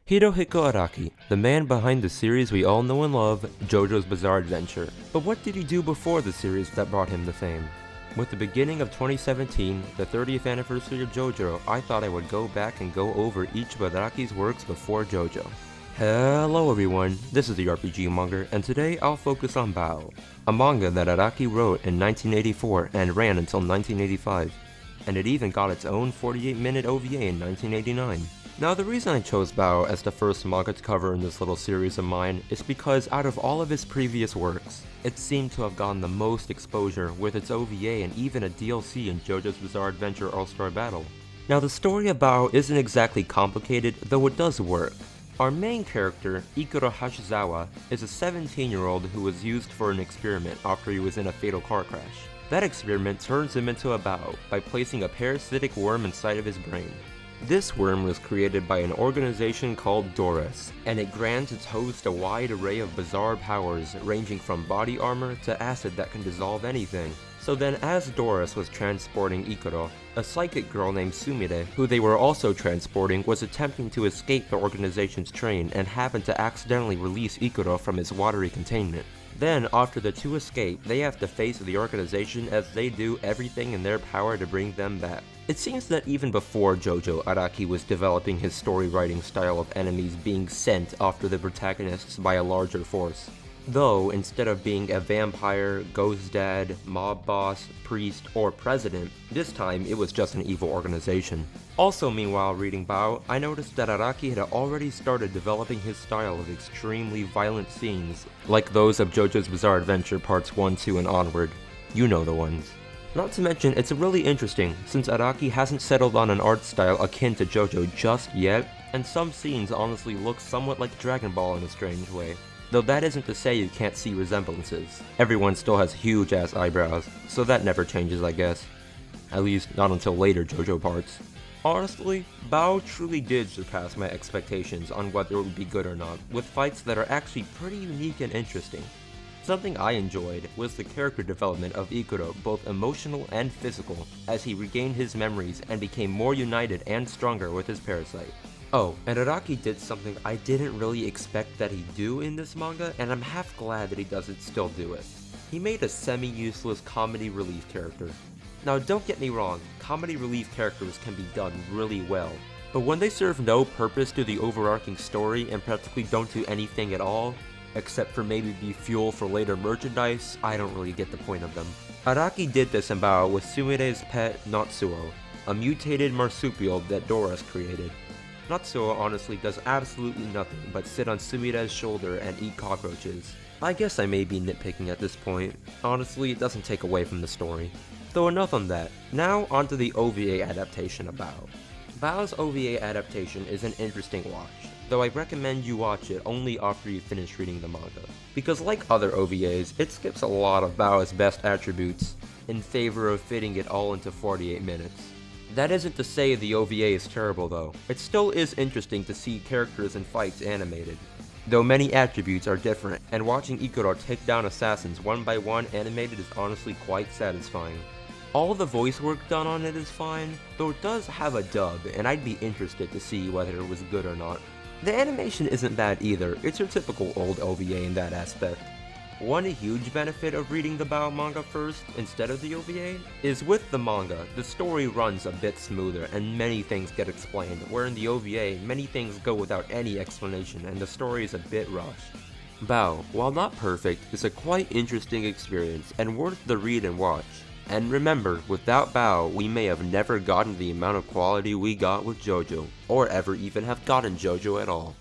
Hirohiko Araki, the man behind the series we all know and love, Jojo's Bizarre Adventure. But what did he do before the series that brought him to fame? With the beginning of 2017, the 30th anniversary of Jojo, I thought I would go back and go over each of Araki's works before Jojo. Hello everyone, this is the RPG Monger, and today I'll focus on Baoh, a manga that Araki wrote in 1984 and ran until 1985, and it even got its own 48-minute OVA in 1989. Now the reason I chose Baoh as the first manga to cover in this little series of mine is because out of all of his previous works, it seemed to have gotten the most exposure with its OVA and even a DLC in Jojo's Bizarre Adventure All-Star Battle. Now the story of Baoh isn't exactly complicated, though it does work. Our main character, Ikuro Hashizawa, is a 17-year-old who was used for an experiment after he was in a fatal car crash. That experiment turns him into a Baoh by placing a parasitic worm inside of his brain. This worm was created by an organization called Doris, and it grants its host a wide array of bizarre powers ranging from body armor to acid that can dissolve anything. So then as Doris was transporting Ikuro, a psychic girl named Sumire, who they were also transporting, was attempting to escape the organization's train and happened to accidentally release Ikuro from his watery containment. Then, after the two escape, they have to face the organization as they do everything in their power to bring them back. It seems that even before Jojo, Araki was developing his story writing style of enemies being sent after the protagonists by a larger force. Though, instead of being a vampire, ghost dad, mob boss, priest, or president, this time it was just an evil organization. Also meanwhile reading Baoh, I noticed that Araki had already started developing his style of extremely violent scenes, like those of Jojo's Bizarre Adventure Parts 1, 2, and onward. You know the ones. Not to mention, it's really interesting, since Araki hasn't settled on an art style akin to Jojo just yet, and some scenes honestly look somewhat like Dragon Ball in a strange way. Though that isn't to say you can't see resemblances. Everyone still has huge ass eyebrows, so that never changes I guess. At least not until later Jojo parts. Honestly, Baoh truly did surpass my expectations on whether it would be good or not, with fights that are actually pretty unique and interesting. Something I enjoyed was the character development of Ikuro, both emotional and physical, as he regained his memories and became more united and stronger with his parasite. Oh, and Araki did something I didn't really expect that he'd do in this manga, and I'm half glad that he doesn't still do it. He made a semi-useless comedy relief character. Now don't get me wrong, comedy relief characters can be done really well, but when they serve no purpose to the overarching story and practically don't do anything at all, except for maybe be fuel for later merchandise, I don't really get the point of them. Araki did this in Baoh with Sumire's pet, Natsuo, a mutated marsupial that Doris created. Natsuo honestly does absolutely nothing but sit on Sumire's shoulder and eat cockroaches. I guess I may be nitpicking at this point. Honestly, it doesn't take away from the story. Though enough on that, now onto the OVA adaptation of Baoh. Baoh's OVA adaptation is an interesting watch, though I recommend you watch it only after you finish reading the manga. Because like other OVAs, it skips a lot of Baoh's best attributes in favor of fitting it all into 48 minutes. That isn't to say the OVA is terrible though, it still is interesting to see characters and fights animated. Though many attributes are different, and watching Ikuro take down assassins one by one animated is honestly quite satisfying. All the voice work done on it is fine, though it does have a dub, and I'd be interested to see whether it was good or not. The animation isn't bad either, it's your typical old OVA in that aspect. One huge benefit of reading the Baoh manga first, instead of the OVA, is with the manga, the story runs a bit smoother and many things get explained, where in the OVA, many things go without any explanation and the story is a bit rushed. Baoh, while not perfect, is a quite interesting experience and worth the read and watch. And remember, without Baoh, we may have never gotten the amount of quality we got with Jojo, or ever even have gotten Jojo at all.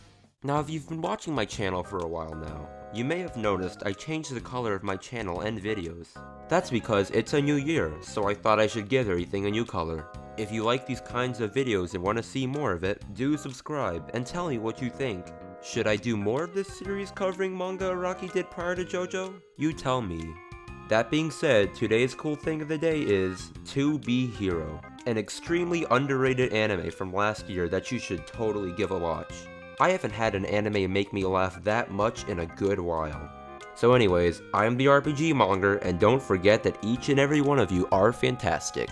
Now if you've been watching my channel for a while now, you may have noticed I changed the color of my channel and videos. That's because it's a new year, so I thought I should give everything a new color. If you like these kinds of videos and want to see more of it, do subscribe and tell me what you think. Should I do more of this series covering manga Araki did prior to Jojo? You tell me. That being said, today's cool thing of the day is To Be Hero, an extremely underrated anime from last year that you should totally give a watch. I haven't had an anime make me laugh that much in a good while. So anyways, I'm the RPG Monger, and don't forget that each and every one of you are fantastic.